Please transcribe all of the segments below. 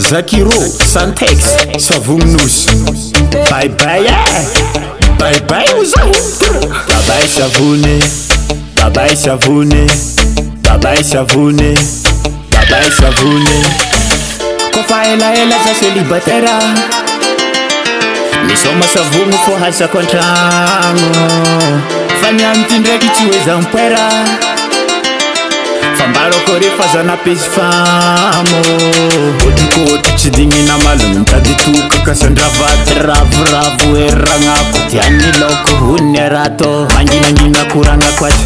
Zakiro, Santex, Savonous. Bye bye, bye bye, bye bye Savony, bye bye Savony, bye bye Savony, bye bye Savony. Kofa ela za celibatera. Nisoma savongo for hasa kontrango. Fanya mtindreki chiweza mpwera. Fambaro kore fazana pesi famo. Odiko tichidingi na malum tadituka kasandra ravu eranga kutiani loko hunerato. Angina kuranga kwacha,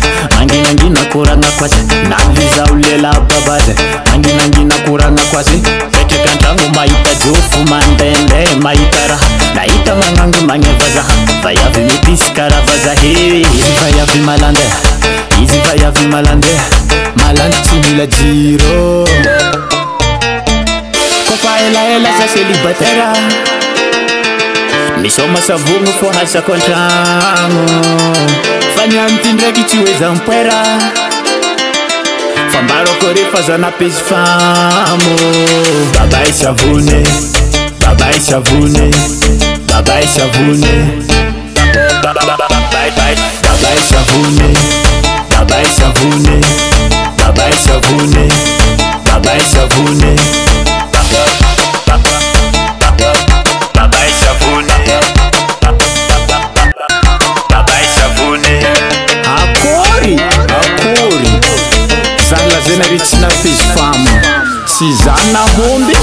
angina kuranga kwacha. Naviza ulela babaje, angina kuranga kwacha. Pete kantangu maita jofu mandende maitara. Naita mangangu mangevaza, vaya vimipiskara vaza he. Vaya vimalande, easy vaya vimalande. Malanti la giro. Kofa ela za celibatera. Nisoma savongo for hasa kontrango. Fanya mtindreki chiweza mpwera. Fambaro kore fazana pesi famo. Bye bye Savony, bye bye Savony, bye bye Savony, bye bye Savony, bye bye Savony, bye bye Savony, bye bye Savony, bye bye Savony, bye bye Savony. Akori Zala zena ritina pesi famo. Sizana hombi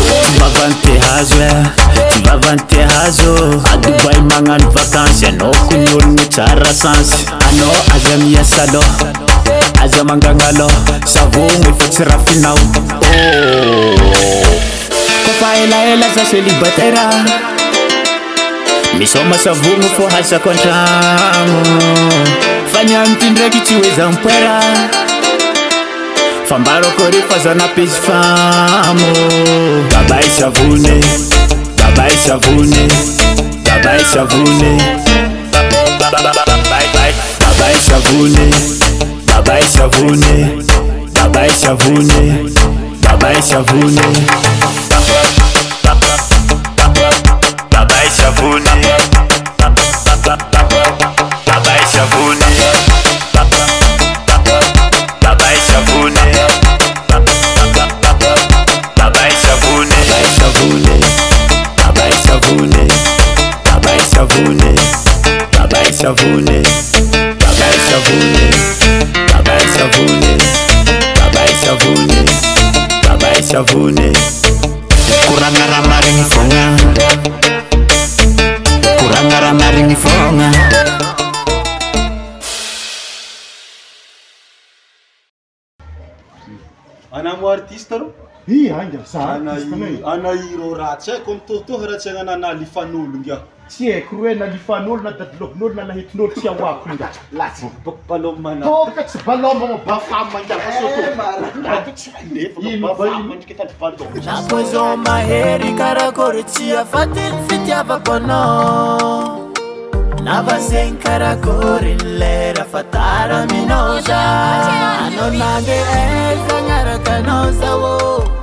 Tivavante hazo Adubai mangan vacances No kunyol mutara sans Ano azamia salo Azamangangalo Savongo ifatira finao. Kofa ela za celibatera. Misoma savongo for hasa kontrango. Fanya mtindreki chiweza mpwera. Fambaro kore fazana pesi famo. Bye bye Savony, bye bye Savony, bye bye Savony, bye bye Savony, bye bye Savony, bye bye Savony, bye bye Savony, bye bye Savony, bye bye Savony. Savony, bye bye Savony, bye bye Savony, bye bye Savony, bye bye Savony. Kurangara maringi fonga, kurangara maringi fonga. Anamo artiste ro? Anga sa anairo ratsy kom to ratsy na lifanolo ngia. Tsy haiko hoe na lifanolo na dadilokonolo na nahitinolo tsy ahoako nga. Latsy Palomana. Toka tsy baloma bafam manjaka soto. Ino mandrika tany baloma. Nakozo maheri karakory tsy afatiny fitiavako anao. Navaseny karakory ny lera fataraminao za. Anao nandeha eza agnaraka anao zao.